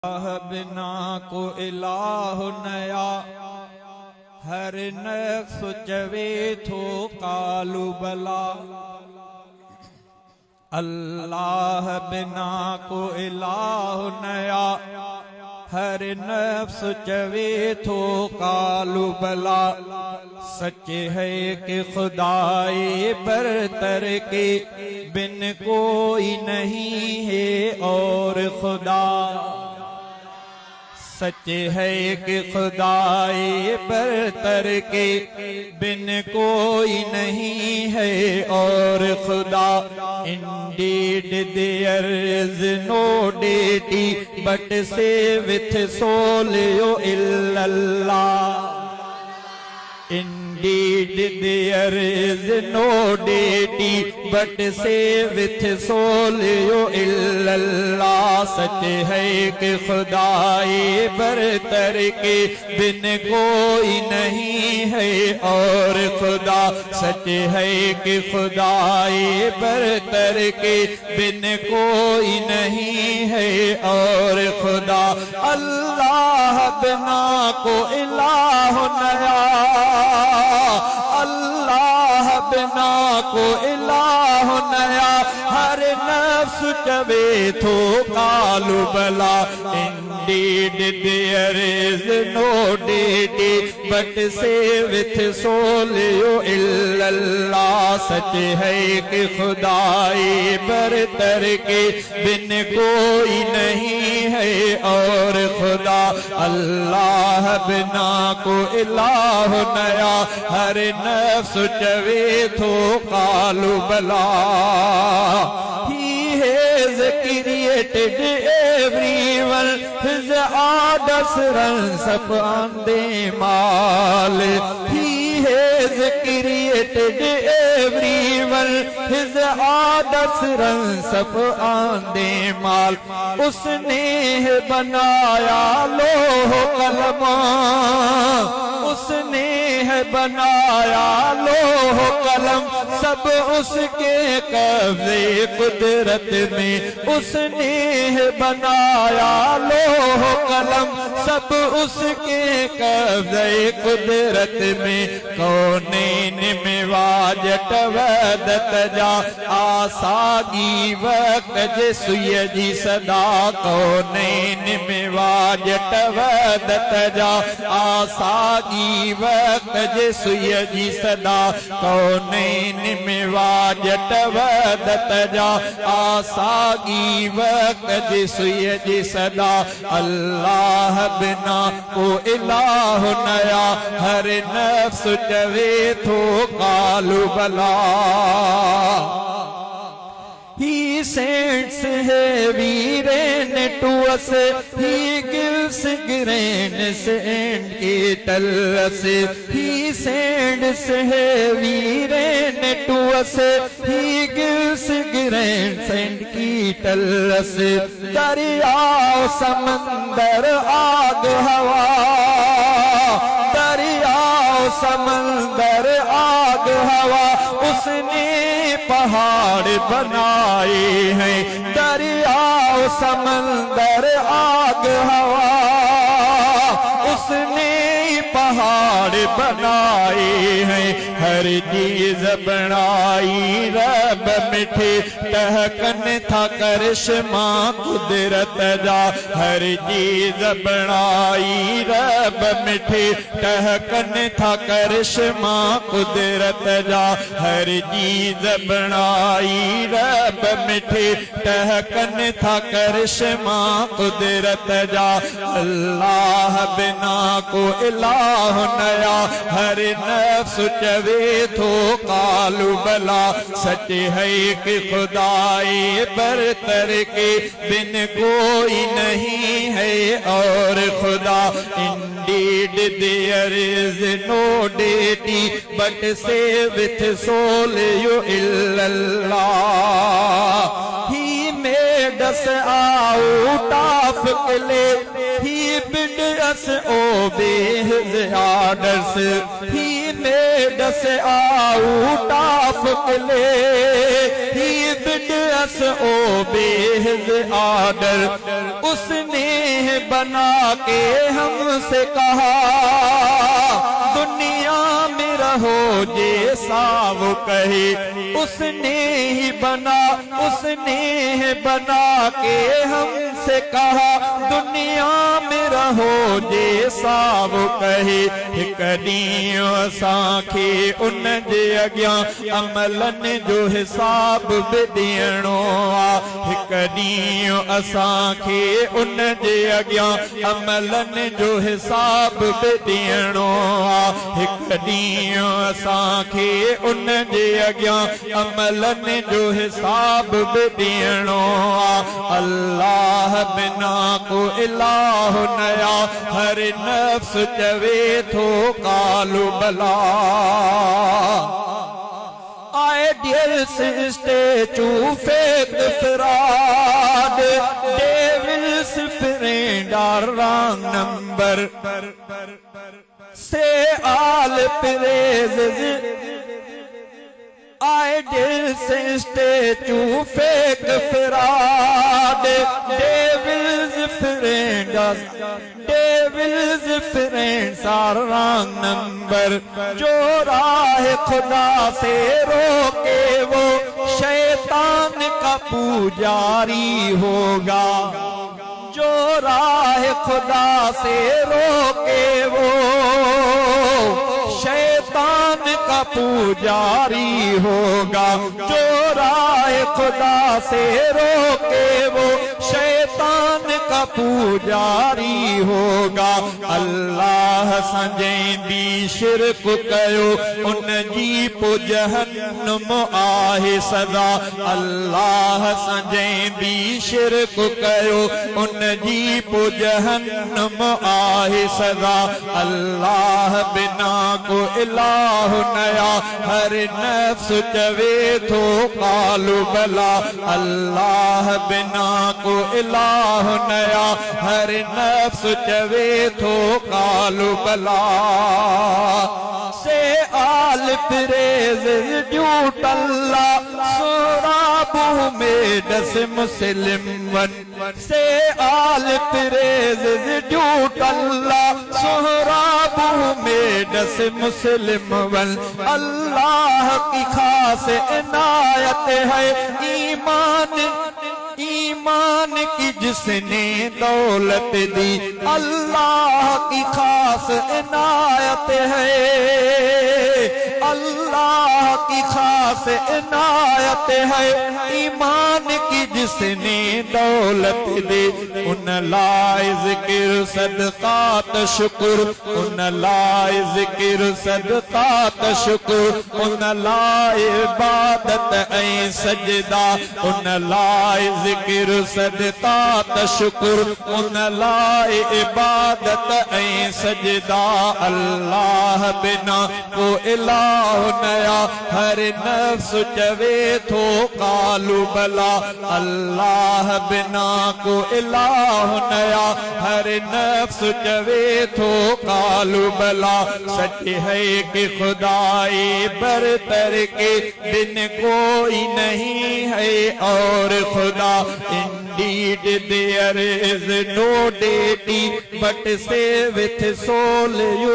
बिना को इलाह नया हर नक्स चवे थो कालू बला। अल्लाह बिना को इलाह नया हर नफ्स चवे थो कालू बला। सच है कि खुदाए बरतर के बिन कोई नहीं है और खुदा। सच है कि खुदाए बरतर के बिन कोई नहीं है और खुदा। Indeed there is no deity but say with soul illallah. Indeed there is no deity but say with soul illallah. सच है कि खुदाए बरतर के बिन कोई नहीं है और खुदा। सच है कि खुदाए बरतर के बिन कोई नहीं है और खुदा। अल्लाह बिना को इलाह नया अल्लाह बिना को इलाह नया हर नफ्स चवे थो कालू बला। Indeed there is no deity but say with soul illallah. सच है कि खुदाए बरतर के बिन कोई नहीं है और खुदा। अल्लाह बिना को इलाह नया हर नफ्स चवे थो कालू बला। He has created everyone, his orders runs upon them all. He has created everyone, his orders runs upon them all. उसने बनाया लोह कलमा, उसने है बनाया लोह कलम, सब उसके कब्ज़े कुदरत में। उसने है बनाया लोह कलम, सब उसके कब्ज़े कुदरत में। कौनैन में वाजट वदत जा आसागी वक्त जे सुय जी सदा। कौनैन में वाजट वदत जा आसागी वक्त जे सुय जी सदा। कौनैन में वाजट वदत जा आसागी वक्त जे सुय जी सदा। अल्लाह बिना को इलाह नया हर नफ्स चवे थो कालू बला। He sends heavy rain to us, he gives grains and cattle. He sends heavy rain to us, he gives grains and cattle. दरिया समंदर आग हवा, दरिया समंदर आग हवा, उसने पहाड़ बनाए हैं। दरिया समंदर आग हवा, उसने पहाड़ बनाए हैं। हर चीज बनाई रब मिठे टहकन था करिश्मा कुदरत जा। हर चीज बनाई रब मिठे टहकन था करिश्मा कुदरत जा। हर चीज बनाई रब मिठे टहकन था करिश्मा कुदरत जा। अल्लाह बिना को इलाह नया हर नफ्स चवे थो कालू बला। सच है कि खुदाए बरतर के बिन कोई नहीं है और खुदा। Indeed there is no deity but say with soul illallah. He made us out of clay, he bid us obey his orders. He made us out of clay, he bid us obey his order. उसने बना के हमसे कहा, दुनिया में रहो जैसा वो कहे, उसने ही बना के हमसे कहा, दुनिया में रहो जैसा वो कहे। कॾहिं असांखे उन जे अॻियां अमलनि जो हिसाब बि ॾियणो आहे, कॾहिं असांखे उन जे अॻियां अमलनि जो हिसाब बि ॾियणो आहे, कॾहिं असांखे उन जे अॻियां अमलनि जो हिसाब बि ॾियणो आहे। अल्लाह बिना को इलाह नया, हर नफ्स चवे थो कालू बला। Ideals statue fake fraud, devil's friend are wrong number. Say all praises, ideals statue fake fraud, devil's friends are wrong number. जो राह खुदा से रोके वो शैतान का पुजारी होगा, जो राह खुदा से रोके वो शैतान का पुजारी होगा, जो राह खुदा से रोके वो शैतान का पुजारी होगा। अल्लाह संजैंदी शिरक कयो उन जी पो जहन्नम आहे सदा, अल्लाह संजैंदी शिरक कयो उन जी पो जहन्नम आहे सदा। अल्लाह बिना को इलाह नया, हर नफ्स चवे थो कालू बला। अल्लाह बिना को इलाह नया, हर नफ्स चवे थो कालू बला। से आल प्रेज ड्यूट अल्लाह सुराबू में दस मुस्लिम वन, से आल प्रेज ड्यूट अल्लाह सुराबू में दस मुस्लिम वन। अल्लाह की खास इनायत है ईमान की जिसने दौलत दी, अल्लाह की खास इनायत है, अल्लाह की खास इनायत है, ईमान की जिसने दौलत दी। उन लाए ज़िक्र सदक़ात शुक्र, उन लाए ज़िक्र सदक़ात शुक्र, उन लाए इबादत ऐं सजदा, उन लाए ज़िक्र सदक़ात शुक्र, उन लाए इबादत ऐं सजदा। अल्लाह बिना को इलाह नया, हर नफ्स चवे थो कालू बला। अल्लाह बिना को इलाह नया, हर नफ्स चवे थो कालू बला। सच है कि खुदाए बरतर के बिन कोई नहीं है और खुदा। Indeed there is no deity but say with soul you